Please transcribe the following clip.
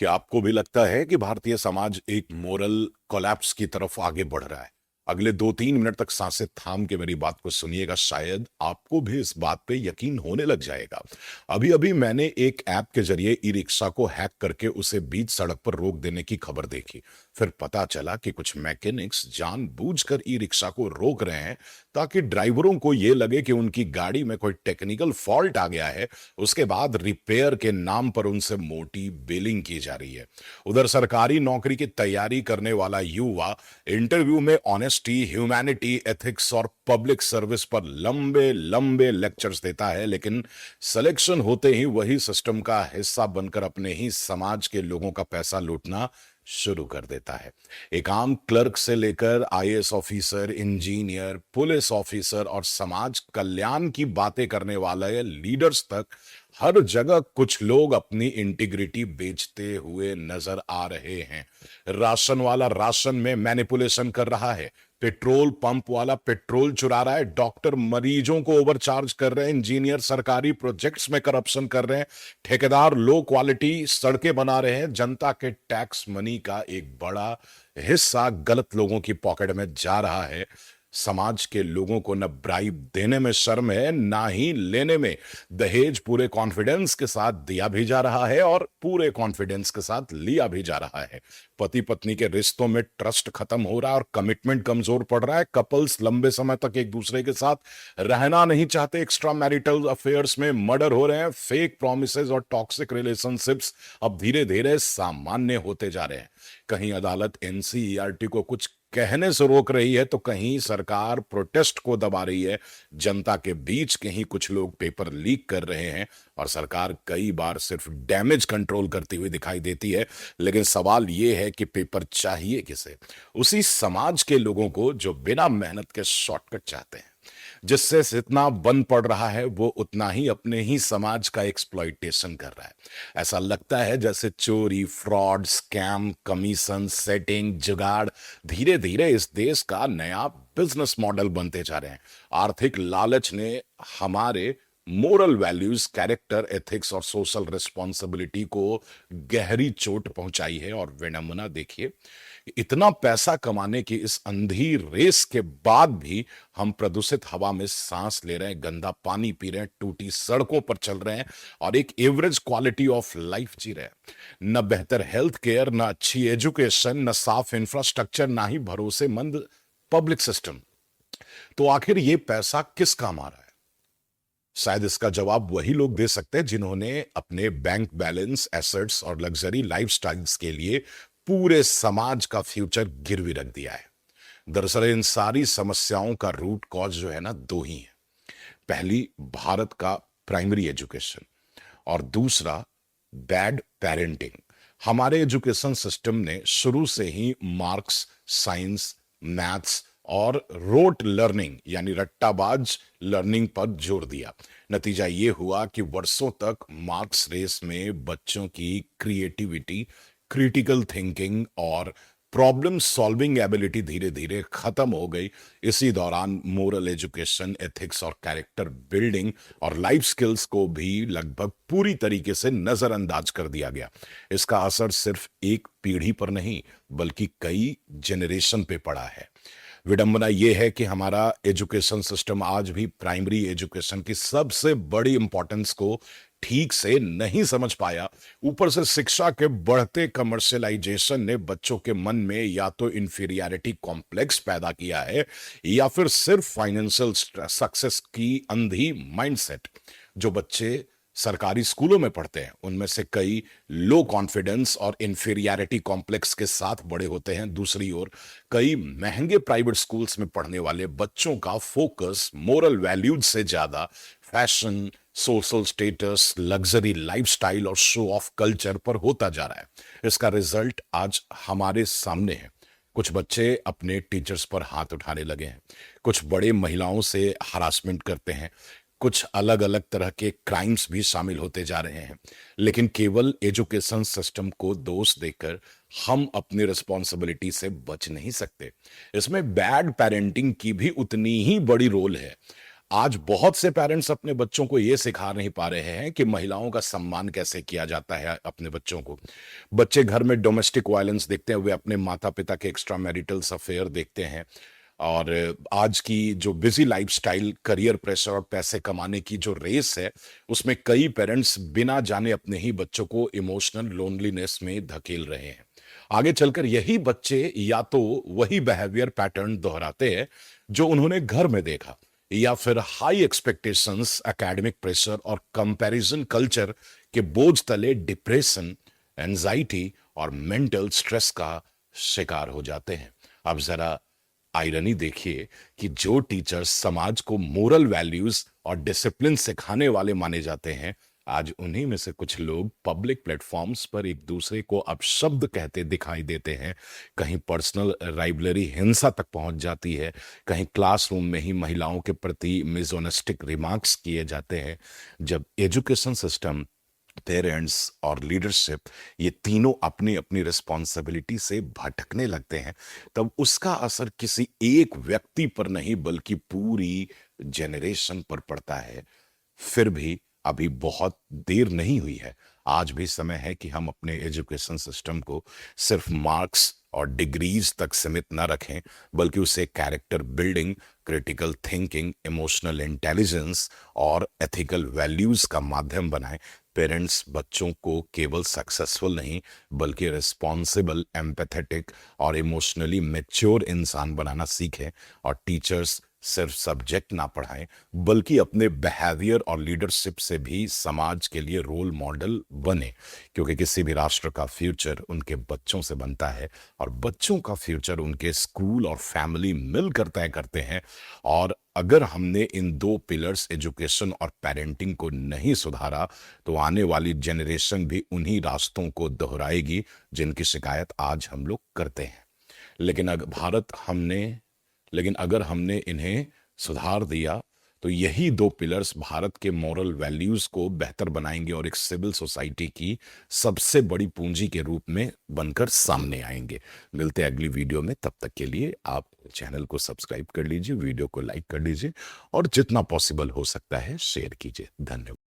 कि आपको भी लगता है कि भारतीय समाज एक मोरल कोलैप्स की तरफ आगे बढ़ रहा है? अगले 2-3 मिनट तक सांसें थाम के मेरी बात को सुनिएगा, शायद आपको भी इस बात पे यकीन होने लग जाएगा। अभी अभी मैंने एक ऐप के जरिए ई रिक्शा को हैक करके उसे बीच सड़क पर रोक देने की खबर देखी। फिर पता चला कि कुछ मैकेनिक्स जानबूझकर ई रिक्शा को रोक रहे हैं ताकि ड्राइवरों को यह लगे कि उनकी गाड़ी में कोई टेक्निकल फॉल्ट आ गया है। उसके बाद रिपेयर के नाम पर उनसे मोटी बिलिंग की जा रही है। उधर सरकारी नौकरी की तैयारी करने वाला युवा इंटरव्यू में ऑनेस्टी, ह्यूमैनिटी, एथिक्स और पब्लिक सर्विस पर लंबे लंबे लेक्चर्स देता है, लेकिन सिलेक्शन होते ही वही सिस्टम का हिस्सा बनकर अपने ही समाज के लोगों का पैसा लूटना शुरू कर देता है। एक आम क्लर्क से लेकर IAS officer, engineer, police officer और समाज कल्याण की बातें करने वाले लीडर्स तक, हर जगह कुछ लोग अपनी इंटीग्रिटी बेचते हुए नजर आ रहे हैं। राशन वाला राशन में मैनिपुलेशन कर रहा है, पेट्रोल पंप वाला पेट्रोल चुरा रहा है, डॉक्टर मरीजों को ओवरचार्ज कर रहे हैं, इंजीनियर सरकारी प्रोजेक्ट्स में करप्शन कर रहे हैं, ठेकेदार लो क्वालिटी सड़कें बना रहे हैं। जनता के टैक्स मनी का एक बड़ा हिस्सा गलत लोगों की पॉकेट में जा रहा है। समाज के लोगों को न ब्राइब देने में शर्म है, ना ही लेने में। दहेज पूरे कॉन्फिडेंस के साथ दिया भी जा रहा है और पूरे कॉन्फिडेंस के साथ लिया भी जा रहा है। पति पत्नी के रिश्तों में ट्रस्ट खत्म हो रहा है और कमिटमेंट कमजोर पड़ रहा है। कपल्स लंबे समय तक एक दूसरे के साथ रहना नहीं चाहते। एक्स्ट्रा मैरिटल अफेयर्स में मर्डर हो रहे हैं। फेक प्रोमिसेस और टॉक्सिक रिलेशनशिप्स अब धीरे धीरे सामान्य होते जा रहे हैं। कहीं अदालत एनसीईआरटी को कुछ कहने से रोक रही है, तो कहीं सरकार प्रोटेस्ट को दबा रही है। जनता के बीच कहीं कुछ लोग पेपर लीक कर रहे हैं और सरकार कई बार सिर्फ डैमेज कंट्रोल करती हुई दिखाई देती है। लेकिन सवाल यह है कि पेपर चाहिए किसे? उसी समाज के लोगों को जो बिना मेहनत के शॉर्टकट चाहते हैं। जिससे जितना बन पड़ रहा है वो उतना ही अपने ही समाज का एक्सप्लॉइटेशन कर रहा है। ऐसा लगता है जैसे चोरी, फ्रॉड, स्कैम, कमीशन सेटिंग, जुगाड़ धीरे धीरे इस देश का नया बिजनेस मॉडल बनते जा रहे हैं। आर्थिक लालच ने हमारे मोरल वैल्यूज, कैरेक्टर, एथिक्स और सोशल रिस्पॉन्सिबिलिटी को गहरी चोट पहुंचाई है। और विडंबना देखिए, इतना पैसा कमाने की इस अंधी रेस के बाद भी हम प्रदूषित हवा में सांस ले रहे हैं, गंदा पानी पी रहे हैं, टूटी सड़कों पर चल रहे हैं और एक एवरेज क्वालिटी ऑफ लाइफ जी रहे हैं। न बेहतर हेल्थ केयर, न अच्छी एजुकेशन, न साफ इंफ्रास्ट्रक्चर, ना ही भरोसेमंद पब्लिक सिस्टम। तो आखिर ये पैसा किस काम आ रहा है? शायद इसका जवाब वही लोग दे सकते हैं जिन्होंने अपने बैंक बैलेंस, एसेट्स और लग्जरी लाइफस्टाइल्स के लिए पूरे समाज का फ्यूचर गिरवी रख दिया है। दरअसल इन सारी समस्याओं का रूट कॉज जो है ना, दो ही है। पहली, भारत का प्राइमरी एजुकेशन और दूसरा बैड पेरेंटिंग। हमारे एजुकेशन सिस्टम ने शुरू से ही मार्क्स, साइंस, मैथ्स और रोट लर्निंग यानी रट्टाबाज लर्निंग पर जोर दिया। नतीजा यह हुआ कि वर्षों तक मार्क्स रेस में बच्चों की क्रिएटिविटी, क्रिटिकल थिंकिंग और प्रॉब्लम सॉल्विंग एबिलिटी धीरे धीरे खत्म हो गई। इसी दौरान मोरल एजुकेशन, एथिक्स और कैरेक्टर बिल्डिंग और लाइफ स्किल्स को भी लगभग पूरी तरीके से नजरअंदाज कर दिया गया। इसका असर सिर्फ एक पीढ़ी पर नहीं बल्कि कई जनरेशन पे पड़ा है। विडंबना यह है कि हमारा एजुकेशन सिस्टम आज भी प्राइमरी एजुकेशन की सबसे बड़ी इंपॉर्टेंस को ठीक से नहीं समझ पाया। ऊपर से शिक्षा के बढ़ते कमर्शियलाइजेशन ने बच्चों के मन में या तो इंफीरियरिटी कॉम्प्लेक्स पैदा किया है या फिर सिर्फ फाइनेंशियल सक्सेस की अंधी माइंडसेट। जो बच्चे सरकारी स्कूलों में पढ़ते हैं उनमें से कई लो कॉन्फिडेंस और इंफीरियरिटी कॉम्प्लेक्स के साथ बड़े होते हैं। दूसरी ओर कई महंगे प्राइवेट स्कूल्स में पढ़ने वाले बच्चों का फोकस मोरल वैल्यूज से ज्यादा fashion, social status, luxury lifestyle और शो ऑफ कल्चर पर होता जा रहा है। इसका रिजल्ट आज हमारे सामने है। कुछ बच्चे अपने टीचर्स पर हाथ उठाने लगे हैं, कुछ बड़े महिलाओं से हरासमेंट करते हैं, कुछ अलग अलग तरह के क्राइम्स भी शामिल होते जा रहे हैं। लेकिन केवल एजुकेशन सिस्टम को दोष देकर हम अपनी रिस्पॉन्सिबिलिटी से बच नहीं सकते। इसमें बैड पेरेंटिंग की भी उतनी ही बड़ी रोल है। आज बहुत से पेरेंट्स अपने बच्चों को ये सिखा नहीं पा रहे हैं कि महिलाओं का सम्मान कैसे किया जाता है अपने बच्चों को। बच्चे घर में डोमेस्टिक वायलेंस देखते हैं, वे अपने माता-पिता के एक्स्ट्रा मैरिटल अफेयर देखते हैं और आज की जो बिज़ी लाइफ़स्टाइल, करियर प्रेशर और पैसे कमाने की जो रेस है, उसमें कई पेरेंट्स बिना जाने अपने ही बच्चों को इमोशनल लोनलीनेस में धकेल रहे हैं। आगे चलकर यही बच्चे या तो वही बिहेवियर पैटर्न दोहराते हैं, जो उन्होंने घर में देखा या फिर हाई एक्सपेक्टेशंस, एकेडमिक प्रेशर और कंपैरिजन कल्चर के बोझ तले डिप्रेशन, एंजाइटी और मेंटल स्ट्रेस का शिकार हो जाते हैं। अब जरा आयरनी देखिए कि जो टीचर्स समाज को मोरल वैल्यूज और डिसिप्लिन सिखाने वाले माने जाते हैं, आज उन्हीं में से कुछ लोग पब्लिक प्लेटफॉर्म्स पर एक दूसरे को अपशब्द कहते दिखाई देते हैं। कहीं पर्सनल राइवलरी हिंसा तक पहुंच जाती है, कहीं क्लासरूम में ही महिलाओं के प्रति मिसोनेस्टिक रिमार्क्स किए जाते हैं। जब एजुकेशन सिस्टम, पेरेंट्स और लीडरशिप ये तीनों अपनी अपनी रिस्पॉन्सिबिलिटी से भटकने लगते हैं, तब उसका असर किसी एक व्यक्ति पर नहीं बल्कि पूरी जनरेशन पर पड़ता है। फिर भी अभी बहुत देर नहीं हुई है। आज भी समय है कि हम अपने एजुकेशन सिस्टम को सिर्फ मार्क्स और डिग्रीज तक सीमित न रखें, बल्कि उसे character building, critical thinking, emotional intelligence और एथिकल वैल्यूज का माध्यम बनाएं। पेरेंट्स बच्चों को केवल सक्सेसफुल नहीं बल्कि रिस्पॉन्सिबल, एम्पैथेटिक और इमोशनली मैच्योर इंसान बनाना सीखें, और टीचर्स सिर्फ सब्जेक्ट ना पढ़ाएं बल्कि अपने बिहेवियर और लीडरशिप से भी समाज के लिए रोल मॉडल बने, क्योंकि किसी भी राष्ट्र का फ्यूचर उनके बच्चों से बनता है और बच्चों का फ्यूचर उनके स्कूल और फैमिली मिलकर तय करते हैं। और अगर हमने इन दो पिलर्स एजुकेशन और पेरेंटिंग को नहीं सुधारा, तो आने वाली जनरेशन भी उन्हीं रास्तों को दोहराएगी जिनकी शिकायत आज हम लोग करते हैं। लेकिन अगर हमने इन्हें सुधार दिया, तो यही दो पिलर्स भारत के मॉरल वैल्यूज को बेहतर बनाएंगे और एक सिविल सोसाइटी की सबसे बड़ी पूंजी के रूप में बनकर सामने आएंगे। मिलते हैं अगली वीडियो में, तब तक के लिए आप चैनल को सब्सक्राइब कर लीजिए, वीडियो को लाइक कर लीजिए और जितना पॉसिबल हो सकता है शेयर कीजिए। धन्यवाद।